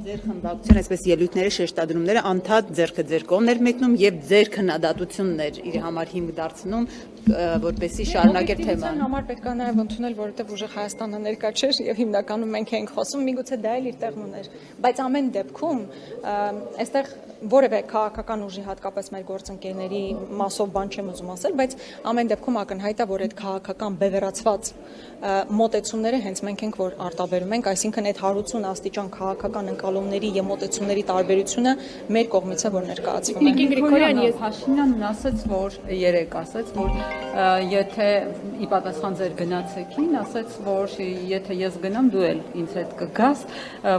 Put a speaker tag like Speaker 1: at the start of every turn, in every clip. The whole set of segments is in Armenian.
Speaker 1: Ձեր խմբակցության այսպես ելույթները, շեշտադրումները անդադ ձեռքը ձեր կողմն էր մեկնում եւ ձեր քննադատությունն էր իր համար հիմք դարձնում, որպեսզի շարունակեր թեման։
Speaker 2: Համար պետք է նաեւ ընդունել, որովհետեւ ուժեղ Հայաստանը ներկա չէր եւ հիմնականում մենք էինք խոսում, միգուցե դա էլ իր տեղն ուներ, բայց ամեն դեպքում այստեղ որևէ քաղաքական ուժի հատկապես մեր գործընկերների մասով բան չեմ ուզում ասել, բայց ամեն դեպքում ակնհայտ է, որ այդ քաղաքական բևեռացված մոտեցումները հենց մենք ենք որ արտաբերում ենք, այսինքն այդ 180 աստիճան քաղաքական ընկալումների եւ մոտեցումների տարբերությունը մեր կողմից է որ ներկայացվում է։
Speaker 3: Նիկին Գրիգորյան եւ Փաշինյանն ասաց, որ երեք ասաց, որ եթե ի պատասխան ձեր գնացեքին, ասաց, որ եթե ես գնամ, դու էլ ինձ հետ կգաս,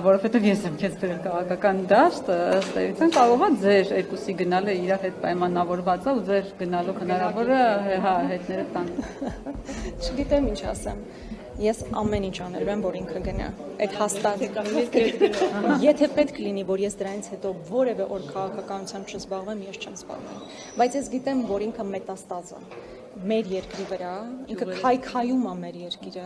Speaker 3: որովհետեւ ես եմ քեզ դրել քաղաքական դաշտ, ըստ էության կարող է ձեր երկուսի գնալը իրար հետ պայմանավորված է ու ձեր գնալու հնարավորը հետները տան։
Speaker 2: Չգիտեմ ինչ ասեմ։ Ես ամեն ինչ անելու եմ, որ ինքը գնա։ Այդ հաստատ։ Եթե պետք լինի, որ ես դրանից հետո որևէ օր քաղաքականությամբ չզբաղվեմ, ես չեմ զբաղվել։ Բայց ես գիտեմ, որ ինքը մետաստազ է մեր երկրի վրա, ինքը քայքայում է մեր երկիրը,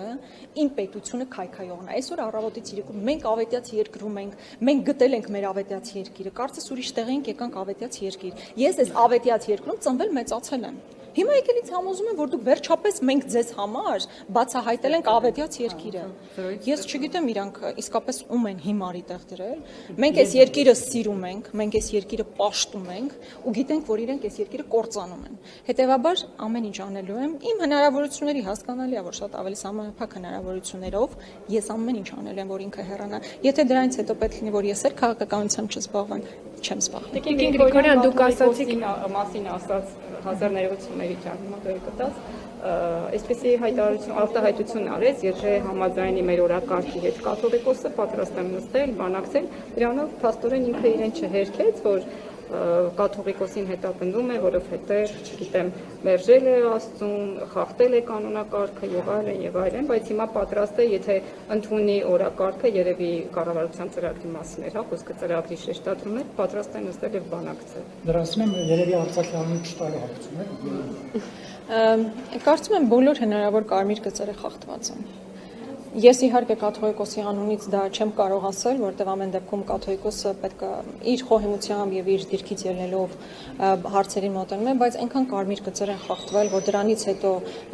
Speaker 2: իմ պետությունը քայքայողն է։ Այսօր առավոտից իրիկու մենք ավետյաց երկրում ենք, մենք գտել ենք մեր ավետյաց երկիրը, կարծես ուրիշ տեղ ենք եկանք ավետյաց երկիր։ Ես այս ավետյաց երկրում ծնվել մեծացել եմ։ Հիմա եկել ինձ համոզում եմ, որ դուք վերջապես մենք ձեզ համար բացահայտել ենք ավետյաց երկիրը։ Ես չգիտեմ իրանք իսկապես ում են հիմարի տեղ դրել։ Մենք այս երկիրը սիրում ենք, մենք այս երկիրը պաշտում ենք ու գիտենք, որ իրենք այս երկիրը կործանում են։ Հետևաբար ամեն ինչ անելու եմ իմ հնարավորությունների հասկանալի է, որ շատ ավելի սահմանափակ հնարավորություններով ես ամեն ինչ անել եմ, որ ինքը հեռանա։ Եթե դրանից հետո պետք լինի, որ ես էլ քաղաքականությամբ չզբաղվեմ, չեմ զբաղվի։
Speaker 3: Նիկին Գրիգորյան, դուք ասացիք
Speaker 4: մասին ասած 1990-ների ճարտարապետած այսպեսի արտահայտություն արեց, եթե համաձայնի մեր օրակարգի հետ կաթողիկոսը պատրաստ եմ նստել, բանակցել, դրանով փաստորեն ինքը իրեն չհերքեց, որ կաթողիկոսին հետապնդում է, որովհետև, չգիտեմ, մերժել է Աստծուն, խախտել է կանոնակարգը եւ այլն, բայց հիմա պատրաստ է, եթե ընդունի օրակարգը, երևի կառավարության ծրագրի մասին էր, խոսքը ծրագրի շեշտադրում էր, պատրաստ է նստել եւ բանակցել։
Speaker 5: Դրանցում եմ երևի Արցախի անունը չտալու հարցում է։
Speaker 2: Կարծում եմ բոլոր հնարավոր կարմիր գծերը խախտված են։ Ես իհարկե կաթողիկոսի անունից դա չեմ կարող ասել, որտեղ ամեն դեպքում կաթողիկոսը պետք է իր խոհեմությամբ եւ իր դիրքից ելնելով հարցերին մոտենում է, բայց այնքան կարմիր գծեր են խախտվել, որ դրանից հետո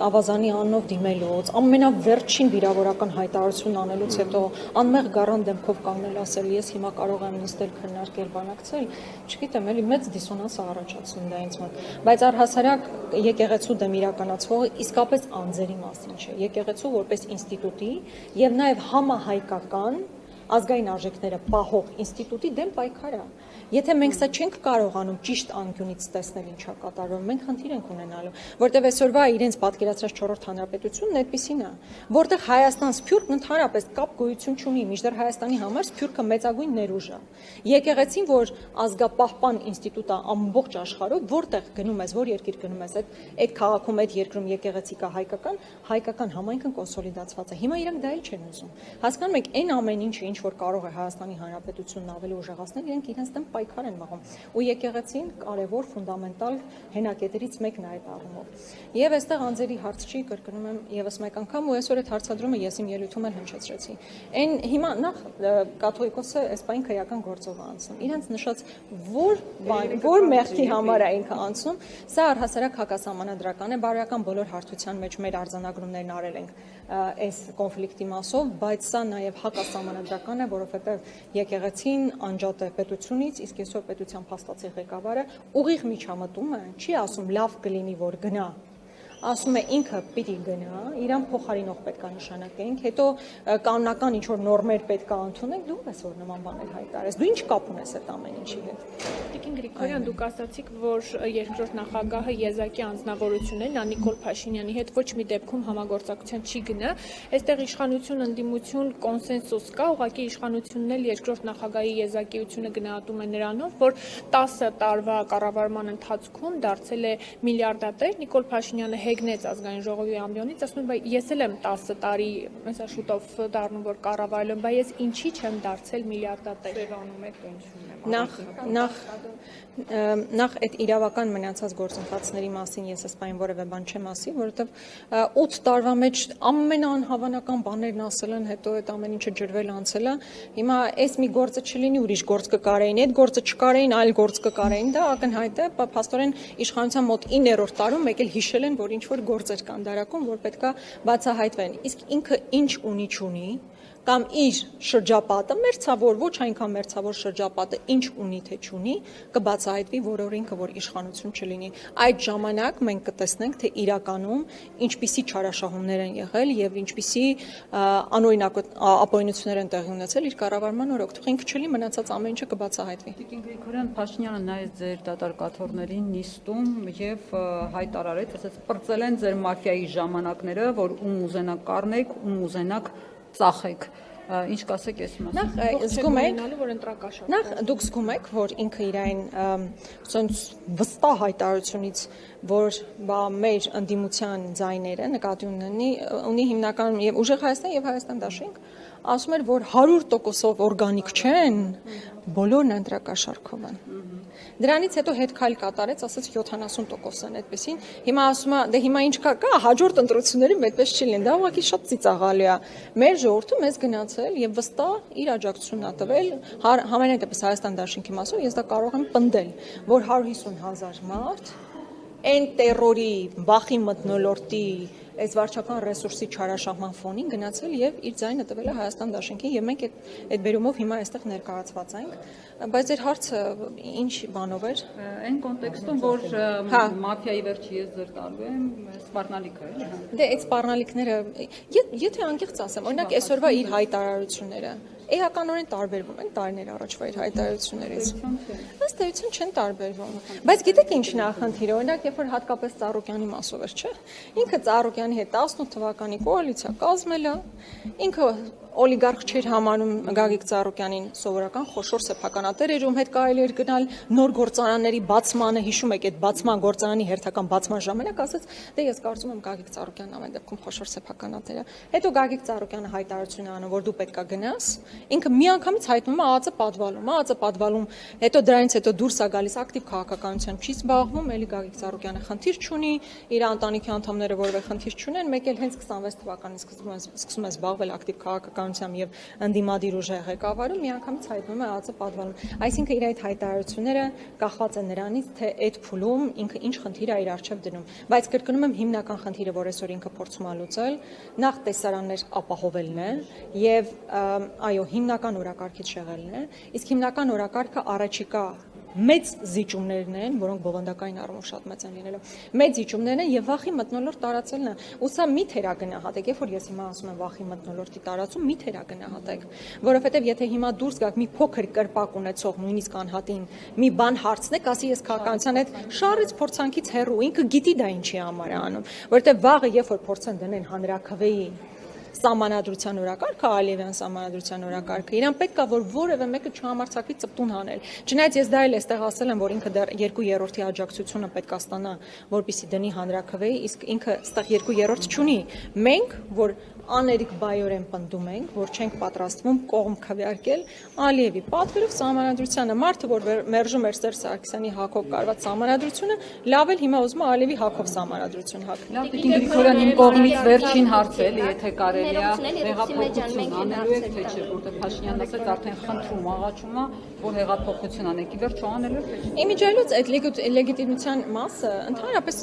Speaker 2: ավազանի անունով դիմելուց, ամենավերջին վիրավորական հայտարարություն անելուց հետո անմեղ գառան դեմքով կանել ասել ես հիմա կարող եմ նստել քննարկել բանակցել, չգիտեմ, էլի մեծ դիսոնանս է առաջացնում դա ինձ մոտ, բայց առհասարակ եկեղեցու դեմ իրականացվողը իսկապես անձերի մասին չէ, եկեղեցու որպես ինստիտուտի եւ նաեւ համահայկական ազգային արժեքները պահող ինստիտուտի դեմ պայքար է։ Եթե մենք սա չենք կարողանում ճիշտ անկյունից տեսնել ինչա կատարվում, մենք խնդիր ենք ունենալու, որտեղ այսօրվա իրենց պատկերացրած 4-րդ հանրապետությունն այդպեսին է, որտեղ Հայաստան Սփյուռքն ընդհանրապես կապ գոյություն չունի, մինչդեռ Հայաստանի համար Սփյուռքը մեծագույն ներուժ է։ Եկեղեցին, որ ազգապահպան ինստիտուտ է ամբողջ աշխարհով, որտեղ գնում ես, որ երկիր գնում ես, այդ քաղաքում, այդ երկրում եկեղեցի կա հայկական համայնքն կոնսոլիդացված է։ Հիմա իրանք դա էլ չեն ուզում։ Հասկանում եք, այն ամեն ինչը ինչ որ կարող է Հայաստանի Հանրապետությունն ավելի ուժեղացնել, իրենք իրենց դեմ պայքար են մղում։ Ու եկեղեցին կարևոր ֆունդամենտալ հենակետերից մեկն է այդ առումով։ Եվ այստեղ անձերի հարց չի, կրկնում եմ եւս մեկ անգամ, ու այսօր այդ հարցադրումը ես իմ ելույթում էլ հնչեցրեցի։ Այն հիմա նախ կաթողիկոսը այս բան քրեական գործով է անցնում։ Իրենց նշած որ մեղքի համար է ինքը անցնում, սա առհասարակ հակասահմանադրական է, բարոյական բոլոր հարթության մեջ մեր արձանագրումներն արել ենք այս կոնֆլիկտի մասով, բայց սա նաև հակասահմանադրական է, որովհետև եկեղեցին անջատ է պետությունից, իսկ այսօր պետության փաստացի ղեկավարը ուղիղ միջամտում է, չի ասում լավ կլինի, որ գնա, ասում է ինքը պիտի գնա, իրան փոխարինող պետք է նշանակենք, հետո կանոնական ինչ որ նորմեր պետք է ընդունենք, դու ես որ նման բաներ հայտարարես, դու ինչ կապ ունես այդ ամեն ինչի հետ։
Speaker 3: Նիկին Գրիգորյան, դուք ասացիք, որ երկրորդ նախագահը եզակի անձնավորություն է, նա Նիկոլ Փաշինյանի հետ ոչ մի դեպքում համագործակցության չի գնա, այստեղ իշխանություն, ընդդիմություն, կոնսենսուս կա, ուղղակի իշխանությունն էլ երկրորդ նախագահի եզակիությունը գնահատում է նրանով, որ 10 տարվա կառավարման ընթացքում դարձել է միլիարդատեր, Նիկոլ Փաշինյանը
Speaker 6: հեգնեց ազգային ժողովի ամբիոնից, ասում եմ, բայց ես էլ եմ 10 տարի, այսա շուտով դառնում, որ կառավարել եմ, բայց ես ինչի չեմ դարձել միլիարդատեր։
Speaker 4: Սևանում եք ունչում եմ։
Speaker 2: Նախ այդ իրավական մնացած գործընթացների մասին ես ասպայն որևէ բան չեմ ասի, որովհետև 8 տարվա մեջ ամենաանհավանական բաներն ասել են, հետո այդ ամեն ինչը ջրվել անցել է։ Հիմա այս մի գործը չլինի, ուրիշ գործ կկարեին, այդ գործը չկարեին, այլ գործ կկարեին, դա ակնհայտ է, փաստորեն իշխանության մոտ 9-րդ տարում մեկ էլ հիշել են, որ ինչ որ գործեր կան դարակում, որ պետքա բացահայտվեն։ Իսկ ինքը ինչ ունի չունի, կամ իր շրջապատը մերձավոր, ոչ այնքան մերձավոր շրջապատը ինչ ունի թե չունի, կբացահայտվի որօրինքը, որ իշխանություն չլինի։ Այդ ժամանակ մենք կտեսնենք, թե իրականում ինչպիսի չարաշահումներ են եղել եւ ինչպիսի անօրինակ ապօրինություններ են տեղի ունեցել իր կառավարման օրոք։ Թող ինքը չլի, մնացած ամեն ինչը կբացահայտվի։
Speaker 3: Տիկին Գրիգորյան Փաշինյանը նայեց ձեր դատարկաթորներին նիստում եւ հայտարարեց, ասաց պրծել են ձեր մաֆիայի ժամանակները, որ ում ուզենաք կառնեք, ում ուզենաք ծախեք, ինչ կասեք այս մասին։
Speaker 2: Նախ դուք զգում եք, որ ինքը իրային վստահ հայտարարությունից, որ մեր ընդդիմության ձայները նկատի ունի հիմնական եւ Ուժեղ Հայաստան եւ Հայաստան Դաշինք, ասում էր, որ 100%-ով օրգանիկ չեն, բոլորն ընտրակաշառքով են։ Դրանից հետո հետ քայլ կատարեց, ասաց 70% են այդպեսին։ Հիմա ասում է, դե հիմա ինչ կա, հաջորդ ընտրությունների այդպես չի լինի, դա ուղղակի շատ ծիծաղալի է։ Մեր ժողովուրդը մեզ գնացել եւ վստահ իր աջակցությունն ա տվել, համենայն դեպս Հայաստան Դաշինքի մասով ես դա կարող եմ պնդել, որ 150,000 մարդ այն տերորի, բախի մթնոլորտի, այս վարչական ռեսուրսի չարաշահման ֆոնին գնացել եւ իր ձայնը տվել է Հայաստան Դաշինքին եւ մենք այդ բերումով հիմա այստեղ ներկայացված ենք, բայց ձեր հարցը ինչ բանով էր։
Speaker 3: Այն կոնտեքստում, որ մաֆիայի վերջի ես ձեր տալու եմ, սպառնալիքը է։
Speaker 2: Դե այդ սպառնալիքները, եթե անկեղծ ասեմ, օրինակ այսօրվա իր հայտարարությունները էականորեն տարբերվում են տարիներ առաջվա իր հայտարարություններից։ Ըստ էության չեն տարբերվում։ Բայց գիտեք ինչն է խնդիրը, օրինակ երբ որ հատկապես Ծառուկյանի մասով էր, չէ՞։ Ինքը Ծառուկյանի հետ 18 թվականի կոալիցիա կազմել է, ինքը օլիգարխ չէր համանում Գագիկ Ծառուկյանին սովորական խոշոր սեփականատեր էր, ում հետ կարելի էր գնալ նոր գործարանների բացմանը, հիշում եք այդ բացման գործարանի հերթական բացման ժամանակ ասաց, դե ես կարծում եմ Գագիկ Ծառուկյանն ամեն դեպքում խոշոր սեփականատեր է։ Հետո Գագիկ Ծառուկյանը հայտարարություն անում, որ դու պետքա գնաս, ինքը միանգամից հայտնում է ԱԱԾ պատվալում, հետո դրանից հետո դուրս է գալիս ակտիվ քաղաքականությամբ չի զբաղվում, էլի Գագիկ Ծառուկյանը խնդիր չունի, իր ընտանիքի անդամները որևէ խնդիր չունեն, մեկ էլ հենց 26 թվականից սկսում է զբաղվել ակտիվ քաղաքականությամբ եւ ընդդիմադիր ուժեղ ղեկավարում, միանգամից հայտնում է ԱԱԾ պատվալում։ Այսինքն իր այդ հայտարարությունները կախված են նրանից, թե այդ փուլում ինքը ինչ խնդիր է իր առջև դնում, բայց կրկնում եմ հիմնական խնդիրը, որ այսօր ինքը փորձում է լուծել, նախ տեսարաններ ապահովելն է եւ այո, հիմնական օրակարգից շեղելն է, իսկ հիմնական օրակարգը առաջիկա մեծ զիջումներն են, որոնք բովանդակային առումով շատ մեծ են լինելու։ Մեծ զիջումներն են եւ վախի մթնոլորտ տարածելն է։ Ու սա մի թերագնահատեք, երբ որ ես հիմա ասում եմ վախի մթնոլորտի տարածում, մի թերագնահատեք, որովհետեւ եթե հիմա դուրս գաք մի փոքր կրպակ ունեցող նույնիսկ անհատին մի բան հարցնեք, ասի ես քաղաքականության հետ շարից փորձանքից հեռու, ինքը գիտի դա ինչի համար է անում, որովհետեւ վաղը երբ որ փորձեն դնեն հանրաքվեի Սահմանադրության օրակարգը, Ալիևյան սահմանադրության օրակարգը, իրան պետք է որ որևէ մեկը չհամարձակվի ծպտուն անել։ Չնայած ես դա էլ էստեղ ասել եմ, որ ինքը դեռ 2/3-ի աջակցությունը պետք է ստանա, որպեսզի դնի հանրաքվեի, իսկ ինքը այստեղ 2/3 չունի։ Մենք, որ աներիկ բայորեն պնդում ենք, որ չենք պատրաստվում կողմ քվեարկել Ալիևի պատվերով սահմանադրությանը, մարդը, որ մերժում էր Սերժ Սարգսյանի Հակով կարված սահմանադրությունը, լավ էլ հիմա ուզում է Ալիևի Հակով սահմանադրություն հակնել։
Speaker 3: Լավ, Տիկին Գրիգորյան, իմ կողմից վերջին հարցը էլի, եթե կարելի է հեղափոխություն անելու եք, թե չէ, որտեղ Փաշինյանն ասաց արդեն խնդրում, աղաչում է, որ հեղափոխություն անեք, ի վերջո անելու եք, թե չէ։
Speaker 2: Իմիջիայլոց այդ լեգիտիմության մասը ընդհանրապես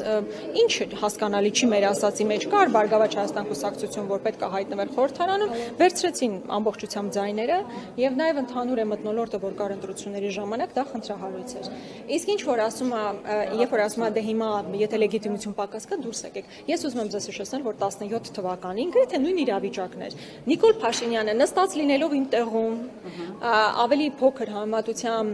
Speaker 2: ինչ հասկանալի չի մեր ասացի մեջ կար Բարգավաճ Հայաստան կուսակցություն, որ պետք է հայտնվել խորհրդարանում, վերցրեցին ամբողջությամբ ձայները եւ նաեւ ընդհանուր է մթնոլորտը, որ կար ընտրությունների ժամանակ, դա խնդրահարույց էր։ Իսկ ինչ որ ասում է, երբ որ ասում է դե հիմա եթե լեգիտիմություն պակաս կա, դուրս եկեք։ Ես ուզում եմ ձեզ հիշեցնել, որ 17 թվականին գրեթե նույն իրավիճակներ։ Նիկոլ Փաշինյանը նստած լինելով իմ տեղում, ավելի փոքր համեմատությամբ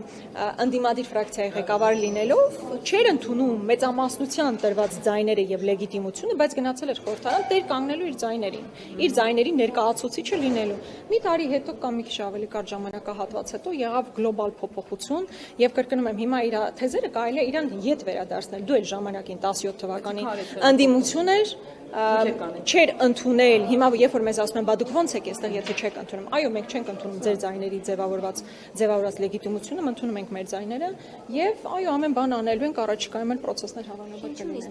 Speaker 2: ընդդիմադիր ֆրակցիայի ղեկավար լինելով, չէր ընդունում մեծամասնության տրված ձայները եւ լեգիտիմությունը, բայց գնացել էր խորհրդարան տեր կանգնելու իր ձայների ներկայացուցիչը լինելու։ Մի տարի հետո կամ մի քիչ ավելի կարճ ժամանակահատված հետո եղավ գլոբալ փոփոխություն եւ կրկնում եմ հիմա իր թեզերը կարելի է իրան ետ վերադարձնել։ Դու էլ ժամանակին 17 թվականի ընդդիմություն էր չէր ընդունել, հիմա երբ որ մեզ ասում են, բա դուք ո՞նց եք այստեղ, եթե չեք ընդունում։ Այո, մենք չենք ընդունում ձեր ձայների ձևավորված լեգիտիմությունը, ընդունում ենք մեր ձայները եւ այո, ամեն բան անելու ենք, առաջիկայում էլ process-ներ հավանաբար կլինեն։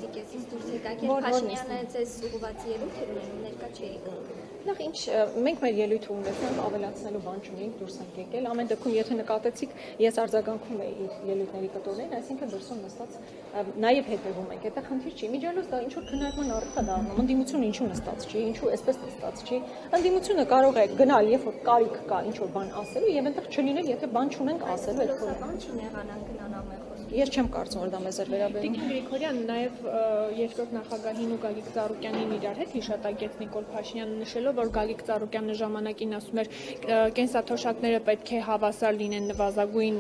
Speaker 7: Փաշինյանը ձեզ ուղղված ելույթ էր ունենում, ներկա չէիք։
Speaker 2: Նախ ինչ մենք մեր ելույթը ունեցանք, ավելացնելու բան չունենք, դուրս ենք եկել։ Ամեն դեպքում եթե նկատեցիք, ես արձագանքում էի իր ելույթների կտորներին, այսինքն դրսում նստած նաև հետևում ենք։ Դա խնդիր չի։ Միջալոց դա ինչ որ քննարկման առիթ է դառնում։ Ընդդիմությունը ինչու նստած չի, ինչու այսպես նստած չի։ Ընդդիմությունը կարող է գնալ, երբ որ կարիք կա ինչ որ բան ասելու եւ այնտեղ չլինել, եթե բան չունենք ասելու այդ փոքր։
Speaker 7: Բան չի նեղանան գնանալ մեր խոսքը։
Speaker 2: Ես չեմ կարծում, որ դա մեզ էր վերաբերում։
Speaker 6: Տիկին Գրիգորյան նաև երկրորդ նախագահին ու Գագիկ Ծառուկյանին իրար հետ հիշատակեց Նիկոլ Փաշինյանը նշելով, որ Գագիկ Ծառուկյանը ժամանակին ասում էր կենսաթոշակները պետք է հավասար լինեն նվազագույն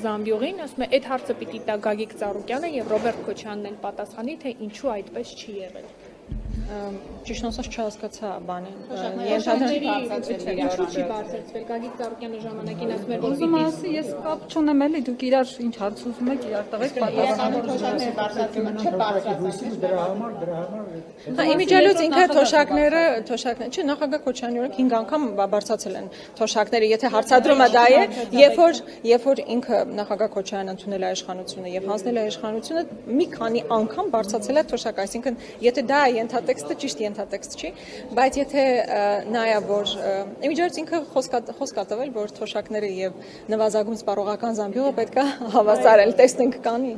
Speaker 6: զամբյուղին, ասում է այդ հարցը պիտի տա Գագիկ Ծառուկյանը եւ Ռոբերտ Քոչյանն էլ պատասխանի, թե ինչու այդպես չի եղել։
Speaker 2: Ճիշտ ասած չհասկացա բանը։
Speaker 6: Ինչու չի բարձրացվել Գագիկ Ծառուկյանը ժամանակին ասում էր, որ
Speaker 3: Ուզում ասի, ես կապ չունեմ էլի, դուք իրար ինչ հարց ուզում եք, իրար տվեք
Speaker 2: Իմիջիալոց ինքը թոշակները, չէ, նախագահ Քոչյանի օրոք 5 անգամ բարձրացել են թոշակները, եթե հարցադրումը դա է, երբ որ ինքը նախագահ Քոչյանն ընդունել է իշխանությունը եւ հանձնել է իշխանությունը, մի քանի անգամ բարձրացել է թոշակ, այսինքն եթե դա է ենթատեքստը, ճիշտ ենթատեքստ չի, բայց եթե նայա որ իմիջիալոց ինքը խոսք է տվել, որ թոշակները եւ նվազագույն սպառողական զամբյուղը պետք է հավասարել, տեսնենք կանի։